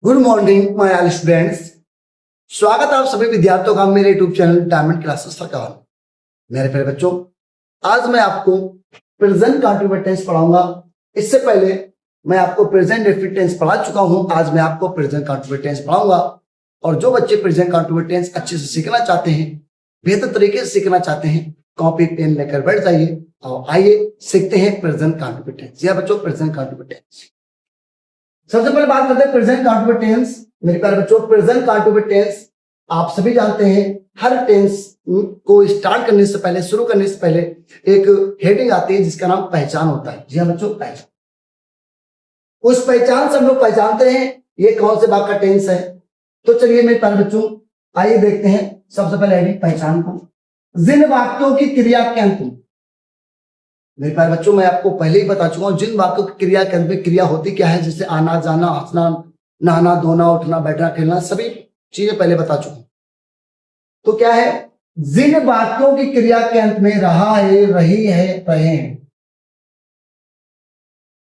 Good morning my all students. स्वागत है आप सभी विद्यार्थियों का मेरे YouTube channel diamond classes for cover. मेरे प्यारे बच्चों, आज मैं आपको प्रेजेंट कंटीन्यूअस टेंस पढ़ाऊंगा। इससे पहले मैं आपको प्रेजेंट डेफिनिट टेंस पढ़ा चुका हूं। आज मैं आपको प्रेजेंट कंटीन्यूअस टेंस पढ़ाऊंगा। और जो बच्चे प्रेजेंट कंटीन्यूअस टेंस अच्छे से सीखना चाहते हैं, बेहतर तरीके से सीखना चाहते हैं, कॉपी पेन लेकर बैठ जाइए और आइए सीखते हैं प्रेजेंट कंटीन्यूअस टेंस। या बच्चों, प्रेजेंट कंटीन्यूअस टेंस। सबसे पहले बात करते हैं प्रेजेंट कंटीन्यूअस टेंस। मेरे प्यारे बच्चों, प्रेजेंट कंटीन्यूअस टेंस आप सभी जानते हैं, हर टेंस को स्टार्ट करने से पहले, शुरू करने से पहले एक हेडिंग आती है जिसका नाम पहचान होता है। जी हाँ बच्चों, पहचान। उस पहचान से हम लोग पहचानते हैं ये कौन से भाग का टेंस है। तो चलिए मेरे प्यारे बच्चों, आइए देखते हैं सबसे पहले हेडिंग पहचान को। जिन वाक्यों की क्रिया के अंत में, मेरे प्यारे बच्चों मैं आपको पहले ही बता चुका हूं जिन वाक्यों की क्रिया के अंत में क्रिया होती क्या है, जैसे आना, जाना, हंसना, नहाना, धोना, उठना, बैठना, खेलना, सभी चीजें पहले बता चुका हूं। तो क्या है, जिन वाक्यों की क्रिया के अंत में रहा है, रही है, रहे हैं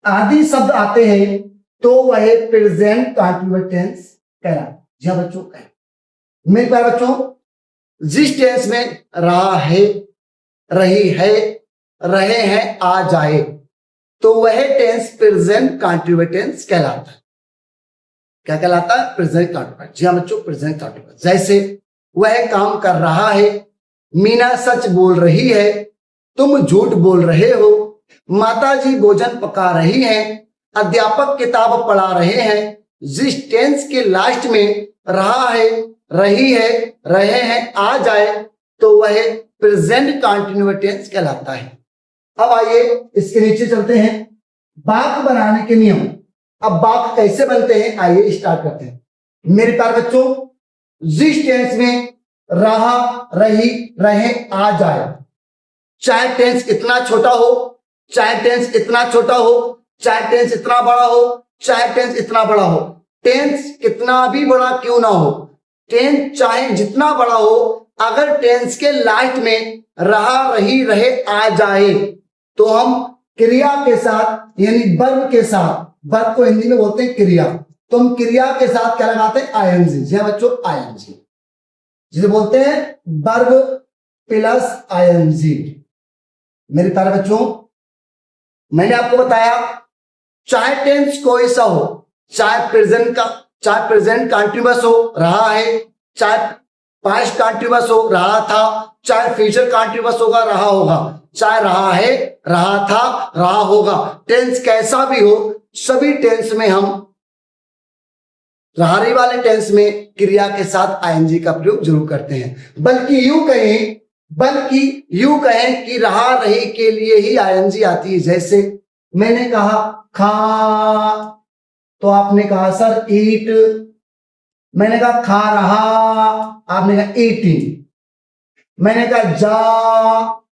आदि शब्द आते हैं तो वह प्रेजेंट कंटीन्यूअस टेंस कहलाता है। जी हाँ बच्चों, मेरे प्यारे बच्चों, जिस टेंस में रहा है, रही है, रहे हैं आ जाए तो वह टेंस प्रेजेंट कंटीन्यूअस टेंस कहलाता है। क्या कहलाता है? Present continuous. जी हाँ बच्चों, प्रेजेंट कंटीन्यूअस। जैसे वह काम कर रहा है, मीना सच बोल रही है, तुम झूठ बोल रहे हो, माताजी भोजन पका रही हैं, अध्यापक किताब पढ़ा रहे हैं। जिस टेंस के लास्ट में रहा है, रही है, रहे हैं आ जाए तो वह प्रेजेंट कंटीन्यूअस टेंस कहलाता है। अब आइए इसके नीचे चलते हैं, वाक्य बनाने के नियम। अब वाक्य कैसे बनते हैं, आइए स्टार्ट करते हैं। मेरे प्यारे बच्चों, जिस टेंस में रहा, रही, रहे आ जाए, चाहे टेंस इतना छोटा हो, चाहे टेंस इतना छोटा हो, चाहे टेंस इतना बड़ा हो, चाहे टेंस इतना बड़ा हो, टेंस कितना भी बड़ा क्यों ना हो, टेंस चाहे जितना बड़ा हो, अगर टेंस के लास्ट में रहा, रही, रहे आ जाए तो हम क्रिया के साथ यानी वर्ब के साथ, वर्ब को हिंदी में बोलते हैं क्रिया, तो हम क्रिया के साथ क्या लगाते हैं? आईएनजी। जी हाँ बच्चों, आईएनजी जिसे बोलते हैं वर्ब प्लस आईएनजी। मेरे प्यारे बच्चों, मैंने आपको बताया चाहे टेंस कोई सा हो, चाहे प्रेजेंट कंटीन्यूअस हो, रहा है, चाहे पास्ट कंटीन्यूअस हो, रहा था, चाहे फ्यूचर कंटीन्यूअस होगा, रहा होगा, चाहे रहा है, रहा था, रहा होगा, टेंस कैसा भी हो, सभी टेंस में हम रहारी वाले टेंस में क्रिया के साथ आईएनजी का प्रयोग जरूर करते हैं। बल्कि यूं कहें कि रहा, रही के लिए ही आईएनजी आती है। जैसे मैंने कहा खा, तो आपने कहा सर ईट। मैंने कहा खा रहा, आपने कहा ईटिंग। मैंने कहा जा,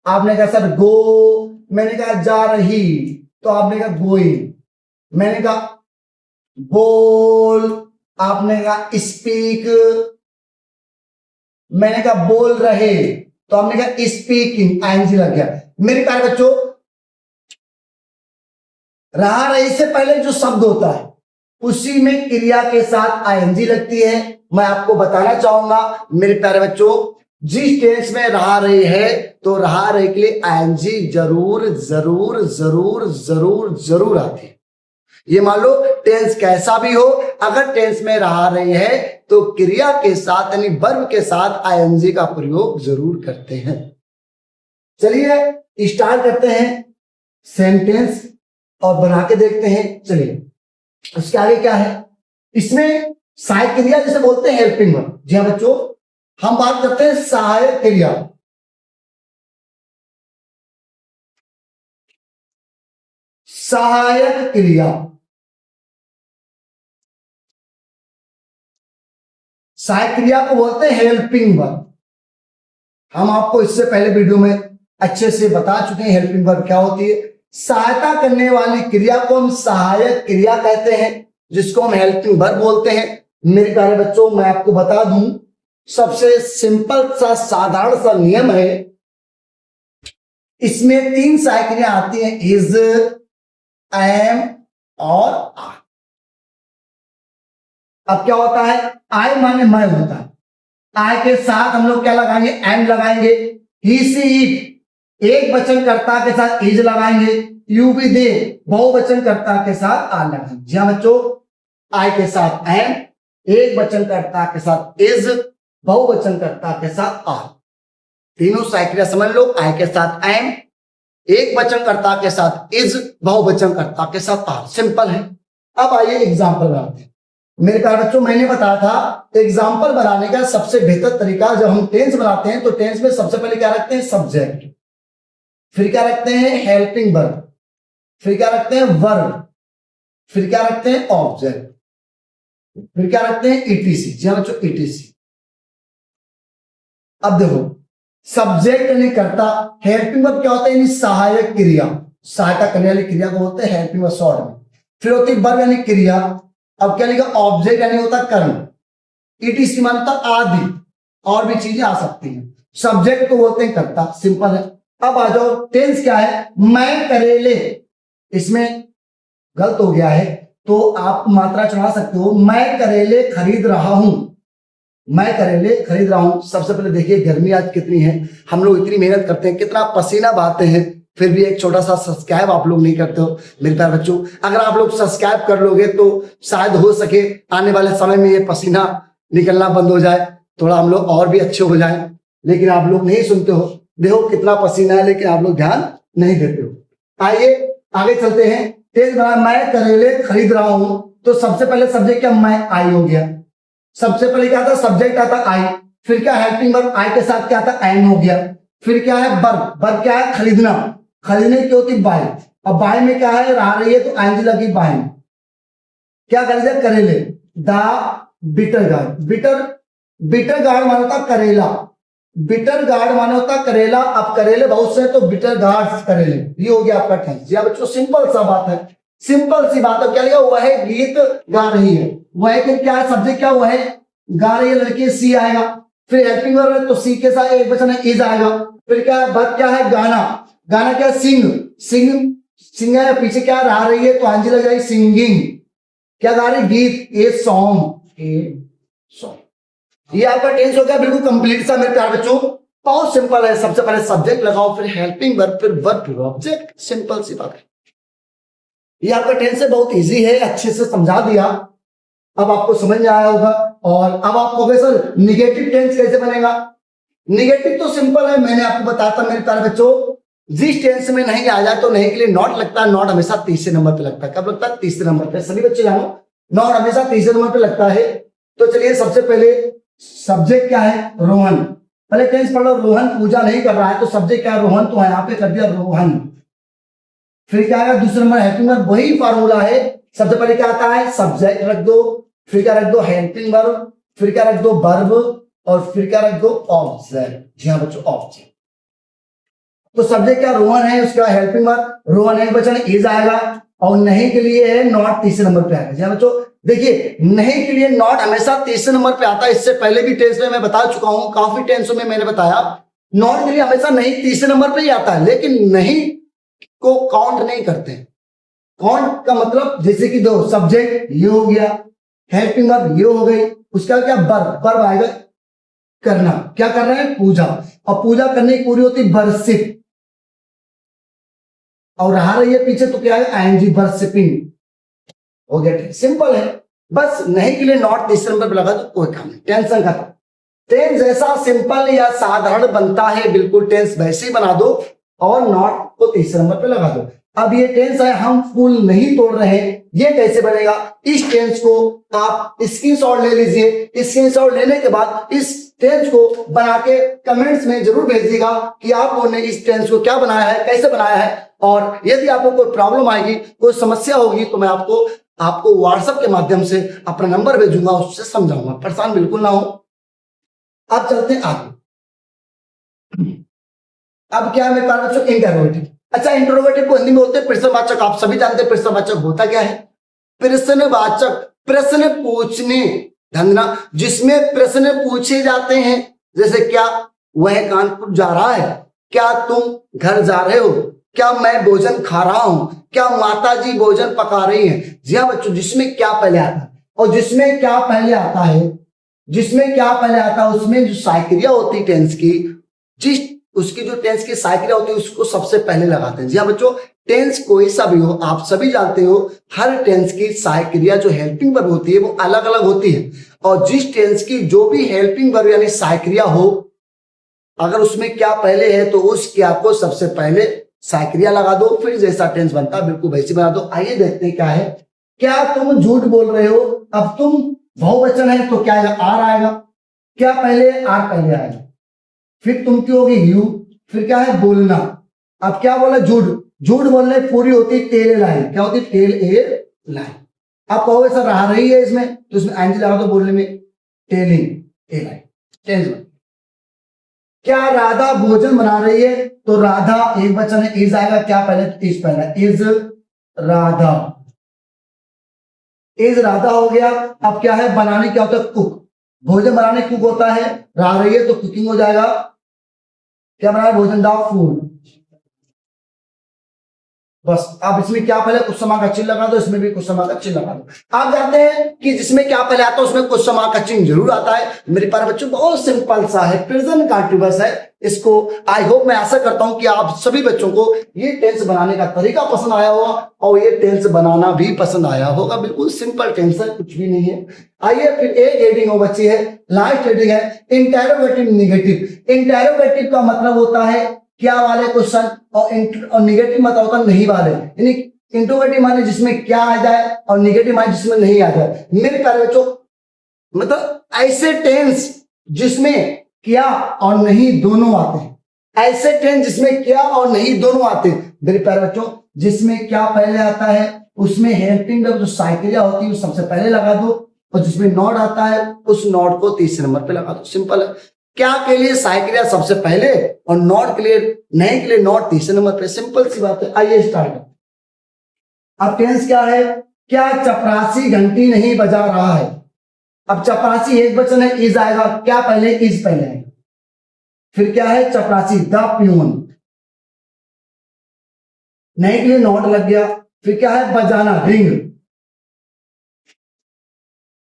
आपने कहा सर गो। मैंने कहा जा रही, तो आपने कहा गोइंग। मैंने कहा बोल, आपने कहा स्पीक। मैंने कहा बोल रहे, तो आपने कहा स्पीकिंग, आईएनजी लग गया। मेरे प्यारे बच्चों, रहा, रही से पहले जो शब्द होता है उसी में क्रिया के साथ आईएनजी लगती है। मैं आपको बताना चाहूंगा मेरे प्यारे बच्चों, जिस टेंस में रहा, रही है तो रहा, रही के लिए आईएनजी जरूर जरूर जरूर जरूर जरूर आती है। ये मान लो टेंस कैसा भी हो, अगर टेंस में रहा, रही है तो क्रिया के साथ यानी वर्ब के साथ आईएनजी का प्रयोग जरूर करते हैं। चलिए स्टार्ट करते हैं सेंटेंस और बना के देखते हैं। चलिए उसके आगे क्या है, इसमें सहायक क्रिया जिसे बोलते हैं हेल्पिंग वर्ब। जी हाँ बच्चों, हम बात करते हैं सहायक क्रिया। सहायक क्रिया, सहायक क्रिया को बोलते हैं हेल्पिंग वर्ब। हम आपको इससे पहले वीडियो में अच्छे से बता चुके हैं हेल्पिंग वर्ब क्या होती है। सहायता करने वाली क्रिया को हम सहायक क्रिया कहते हैं, जिसको हम हेल्पिंग वर्ब बोलते हैं। मेरे प्यारे बच्चों, मैं आपको बता दूं, सबसे सिंपल सा साधारण सा नियम है। इसमें 3 सहायक क्रिया आती हैं, इज, एम और आर। अब क्या होता है, आई माने मैं होता है, आई के साथ हम लोग क्या लगाएंगे, एंड लगाएंगे। ही सी इट एक वचनकर्ता के साथ इज लगाएंगे। यू भी दे बहुवचनकर्ता के साथ आर लगाएंगे। जी हाँ बच्चों, आई के साथ एंड, एक वचनकर्ता के साथ इज, बहुवचनकर्ता के साथ आर, तीनों साइक्रिया समझ लो। आई के साथ एंड, एक वचनकर्ता के साथ इज, बहुवचनकर्ता के साथ आर, सिंपल है। अब आइए एग्जाम्पल बनाते हैं। मेरे प्यारे बच्चों, मैंने बताया था एग्जाम्पल बनाने का सबसे बेहतर तरीका, जब हम टेंस बनाते हैं तो टेंस में सबसे पहले क्या रखते हैं, सब्जेक्ट, फिर क्या रखते हैं, हेल्पिंग वर्ब, फिर क्या रखते हैं, वर्ब, फिर क्या रखते हैं, ऑब्जेक्ट, फिर क्या रखते हैं, ईटीसी। जी हाँ बच्चों, ईटीसी। अब देखो, सब्जेक्ट यानी कर्ता, हेल्पिंग वर्ब क्या होता है, यानी सहायक क्रिया, सहायता करने वाली क्रिया को बोलते हैं हेल्पिंग वर्ब शॉर्ट में। फिर होती है वर्ब यानी क्रिया। अब क्या लिखा, ऑब्जेक्ट यानी होता कर्म, ईटीसी माने होता आदि, और भी चीजें आ सकती हैं। सब्जेक्ट को बोलते हैं कर्ता, सिंपल है। अब आ जाओ, टेंस क्या है, मैं करेले, इसमें गलत हो गया है तो आप मात्रा चढ़ा सकते हो, मैं करेले खरीद रहा हूं, मैं करेले खरीद रहा हूं। सबसे पहले देखिए गर्मी आज कितनी है, हम लोग इतनी मेहनत करते हैं, कितना पसीना बहाते हैं, फिर भी एक छोटा सा सब्सक्राइब आप लोग नहीं करते हो। मेरे प्यारे बच्चों, अगर आप लोग सब्सक्राइब कर लोगे तो शायद हो सके आने वाले समय में ये पसीना निकलना बंद हो जाए, थोड़ा हम लोग और भी अच्छे हो जाए, लेकिन आप लोग नहीं सुनते हो। देखो कितना पसीना है, लेकिन आप लोग ध्यान नहीं देते हो। आइए आगे चलते हैं। तेज बना, मैं करेले खरीद रहा हूं, तो सबसे पहले सब्जेक्ट क्या, मैं, आई हो गया। सबसे पहले क्या था, सब्जेक्ट आता आई, फिर क्या हेल्पिंग वर्ब, आई के साथ क्या था, एंड हो गया। फिर क्या है, वर्ब, वर्ब क्या है, खरीदना, खरीदने की होती बाय। अब बाय में क्या है, रहा रही है तो एंजी लगी बाय। क्या खरीदे, करेले। The bitter gourd, bitter gourd माना होता करेला, बिटर गार्ड माने होता करेला। अब करेले बहुत से तो बिटर गार्ड करेले, ये हो गया आपका टेंस। जी बच्चों, सिंपल सा बात है, सिंपल सी बात है। क्या लिखा, वह गीत गा रही है, वह के क्या है, सब्जेक्ट क्या, वह गा रही है लड़की, सी आएगा। फिर हेल्पिंग वर्ब है तो सी के साथ एक वचन है, इज आएगा। फिर क्या है, वर्ब क्या है, गाना, गाना क्या, सिंग, सिंग है, पीछे क्या रहा रही है तो आंजी लग जाएगी, सिंगिंग। क्या गा रही, गीत, ए सॉन्ग, ए सॉन्ग। ये आपका टेंस हो गया बिल्कुल कंप्लीट सा मेरे प्यारे बच्चों, बहुत सिंपल है। सबसे पहले सब्जेक्ट लगाओ, फिर हेल्पिंग वर्ब, फिर वर्ब, फिर ऑब्जेक्ट, सिंपल सी बात है। ये आपका टेंस है, बहुत इजी है, अच्छे से समझा दिया, अब आपको समझ में आया होगा। और अब आप कहोगे सर निगेटिव टेंस कैसे बनेगा। निगेटिव तो सिंपल है, मैंने आपको बताया था मेरे प्यारे बच्चों, जिस टेंस में नहीं आ जाए तो नहीं के लिए नॉट लगता है। नॉट हमेशा तीसरे नंबर पे लगता है। कब लगता है, तीसरे नंबर पे। सभी बच्चे जानो, नॉट हमेशा तीसरे नंबर पे लगता है। तो चलिए सबसे पहले सब्जेक्ट क्या है, रोहन, पहले टेंस पढ़ लो। रोहन पूजा नहीं कर रहा है तो सब्जेक्ट क्या है, रोहन, तो यहाँ पे कर दिया रोहन। फिर क्या है, दूसरे नंबर हेल्पिंग वर्ब, वही फार्मूला है। सबसे पहले क्या आता है, सब्जेक्ट रख दो, फिर क्या रख दो, हेल्पिंग वर्ब, फिर क्या रख दो, वर्ब, और फिर क्या रख दो, ऑब्जेक्ट। जी हाँ बच्चों, ऑब्जेक्ट। तो सब्जेक्ट क्या, रोहन है, उसके बाद हेल्पिंग वर्ब, रोहन है बच्चों, इज आएगा, और नहीं के लिए है नॉट तीसरे नंबर पे आएगा। जी हाँ बच्चों, देखिए नहीं के लिए नॉट हमेशा तीसरे नंबर पे आता है। इससे पहले भी टेंस में मैं बता चुका हूं, काफी टेंसों में मैंने बताया नॉट के लिए हमेशा नहीं तीसरे नंबर पे ही आता है, लेकिन नहीं को काउंट नहीं करते। काउंट का मतलब जैसे कि दो सब्जेक्ट ये हो गया, हेल्पिंग वर्ब ये हो गई, उसका क्या, वर्ब, वर्ब आएगा करना, क्या कर रहे हैं, पूजा, और पूजा करने की पूरी होती वर्शिप, और रहा रही है पीछे तो क्या है, आईएनजी, वर्शिपिंग हो गया। सिंपल है, बस नहीं के लिए नॉट तीसरे नंबर पर लगा तो कोई काम नहीं, टेंशन खत्म। टेंस जैसा सिंपल या साधारण बनता है बिल्कुल टेंस वैसे ही बना दो, और नॉट को तीसरे नंबर पे लगा दो। अब ये टेंस है, हम फुल नहीं तोड़ रहे हैं, ये कैसे बनेगा, इस टेंस को आप स्क्रीनशॉट ले लीजिए। स्क्रीनशॉट लेने के बाद इस टेंस को बना के कमेंट्स में जरूर भेजिएगा कि आप लोगों ने इस टेंस को क्या बनाया है, कैसे बनाया है। और यदि आपको कोई प्रॉब्लम आएगी, कोई समस्या होगी, तो मैं आपको व्हाट्सएप के माध्यम से अपना नंबर भेजूंगा, उससे समझाऊंगा, परेशान बिल्कुल ना हो। अब चलते हैं आगे। अब क्या है मेरे पास बच्चों, इंटरोगेटिव। अच्छा, इंटरोगेटिव को हिंदी में बोलते हैं प्रश्नवाचक। आप सभी जानते हैं प्रश्नवाचक होता क्या है। प्रश्नवाचक, प्रश्न पूछने, धंधना, जिसमें प्रश्न पूछे जाते हैं। जैसे क्या वह कानपुर जा रहा है, क्या तुम घर जा रहे हो, क्या मैं भोजन खा रहा हूं, क्या माता जी भोजन पका रही हैं। जी हाँ बच्चों, जिसमें क्या पहले आता है, और जिसमें क्या पहले आता है, उसमें जो साइक्रिया होती है टेंस की, उसकी जो टेंस की साइक्रिया होती है उसको सबसे पहले लगाते हैं। जी हाँ बच्चों, टेंस कोई सा भी हो, आप सभी जानते हो हर टेंस की साइक्रिया जो हेल्पिंग वर्ब होती है वो अलग अलग होती है, और जिस टेंस की जो भी हेल्पिंग वर्ब यानी साइक्रिया हो, अगर उसमें क्या पहले है तो उस क्या को सबसे पहले साइक्रिया लगा दो, फिर जैसा टेंस बनता है बिल्कुल वैसे बना दो। आइए देखते हैं क्या है। क्या तुम झूठ बोल रहे हो, अब तुम बहुवचन है तो क्या आएगा, आर आएगा। क्या पहले, आर पहले आएगा, फिर तुम की होगी यू, फिर क्या है बोलना। अब क्या बोला, झूठ बोलने पूरी होती है टेल ए लाइन, क्या होती है, टेल ए लाइन। आप कहोगे सर रहा रही है इसमें, तो इसमें एनजी लगा दो बोलने में, टेलिंग ए लाइन, टेंस बन। क्या राधा भोजन बना रही है, तो राधा एक वचन है, इज आएगा, क्या पहले, इज पहला, इज राधा, इज राधा हो गया। अब क्या है, बनाने क्या होता है, कुक, भोजन बनाने कुक होता है, रहा रही है तो कुकिंग हो जाएगा। क्या बना है, भोजन, द फूड। बस आप इसमें क्या पहले कुछ समय का चिन्ह लगा दो, इसमें भी कुछ समय का चिन्ह लगा दो। आप जानते हैं कि जिसमें क्या पहले आता है उसमें कुछ समय का चिन्ह जरूर आता है। मेरे प्यारे बच्चों बहुत सिंपल सा है, प्रेजेंट कंटीन्यूअस है। इसको आई होप, मैं आशा करता हूं कि आप सभी बच्चों को ये टेंस बनाने का तरीका पसंद आया होगा और ये टेंस बनाना भी पसंद आया होगा। बिल्कुल सिंपल टेंस है, कुछ भी नहीं है। आइए फिर एक हेडिंग और बच्ची है, लास्ट हेडिंग है इंटेरोगेटिव निगेटिव। इंटेरोगेटिव का मतलब होता है क्या वाले क्वेश्चन, और निगेटिव मतलब होता है नहीं वाले, यानी इंट्रोगेटिव माने जिसमें क्या आ जाए और निगेटिव माने जिसमें नहीं आ जाए। मेरे प्यारे बच्चों मतलब ऐसे टेंस जिसमें क्या और नहीं दोनों आते हैं, ऐसे टेंस जिसमें क्या और नहीं दोनों आते हैं। मेरे प्यारे बच्चों जिसमें क्या पहले आता है उसमें हेल्पिंग वर्ब जो साइक्रिया होती है वो सबसे पहले लगा दो, और जिसमें नॉट आता है उस नॉट को तीसरे नंबर पे लगा दो। सिंपल है। क्या के लिए साइक्रिया सबसे पहले और नॉट के लिए, नहीं के लिए नॉट तीसरे नंबर पे। सिंपल सी बात है। आइए स्टार्ट। अब टेंस क्या है, क्या चपरासी घंटी नहीं बजा रहा है। अब चपरासी एक वचन है, इज आएगा, क्या पहले, इज पहले आएगा, फिर क्या है चपरासी, द प्यून, नहीं के लिए नॉट लग गया, फिर क्या है बजाना, रिंग,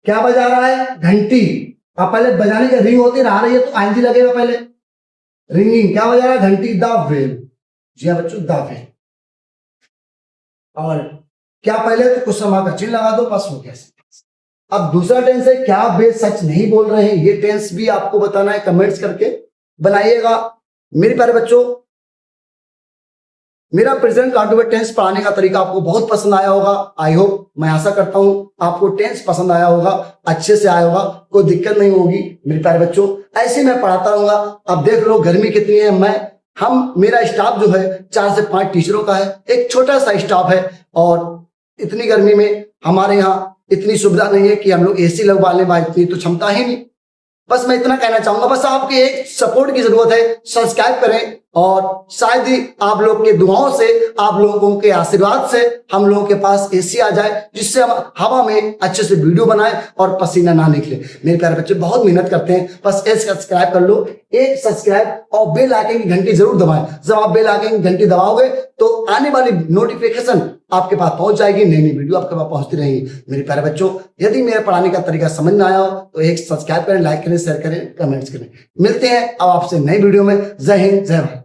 क्या बजा रहा है, घंटी। अब पहले बजाने की रिंग होती रहा रही है तो आईएनजी लगेगा पहले, रिंगिंग, क्या बजा रहा है, घंटी, द बेल। जी हाँ बच्चों, द बेल। और क्या पहले तो कुछ समय का चिन्ह लगा दो, बस हो गया। अब दूसरा टेंस है क्या वे सच नहीं बोल रहे हैं। ये टेंस भी आपको बताना है, कमेंट्स करके बनाइएगा। मेरे प्यारे बच्चों मेरा प्रेजेंट कंटीन्यूअस टेंस पढ़ाने का तरीका आपको बहुत पसंद आया होगा। आई होप, मैं आशा करता हूं आपको टेंस पसंद आया होगा, अच्छे से आया होगा, कोई दिक्कत नहीं होगी। मेरे प्यारे बच्चों ऐसे मैं पढ़ाता रहूंगा। अब देख लो गर्मी कितनी है, मेरा स्टाफ जो है 4 से 5 टीचरों का है, एक छोटा सा स्टाफ है, और इतनी गर्मी में हमारे यहाँ इतनी सुविधा नहीं है कि हम लोग एसी लगवा लें, भाई इतनी तो क्षमता ही नहीं। बस मैं इतना कहना चाहूंगा, बस आपके एक सपोर्ट की जरूरत है। सब्सक्राइब करें, और शायद ही आप लोग के दुआओं से, आप लोगों के आशीर्वाद से हम लोगों के पास एसी आ जाए, जिससे हम हवा में अच्छे से वीडियो बनाए और पसीना ना निकले। मेरे प्यारे बच्चे बहुत मेहनत करते हैं, बस एक सब्सक्राइब कर लो, एक सब्सक्राइब और बेल आइकन की घंटी जरूर दबाएं। जब आप बेल आइकन की घंटी दबाओगे तो आने वाली नोटिफिकेशन आपके पास पहुंच जाएगी, नई नई वीडियो आपके पास पहुंचती रहेगी। मेरे प्यारे बच्चों यदि मेरे पढ़ाने का तरीका समझ में आया हो तो एक सब्सक्राइब करें, लाइक करें, शेयर करें, कमेंट्स करें। मिलते हैं अब आपसे नई वीडियो में। जय हिंद, जय भारत।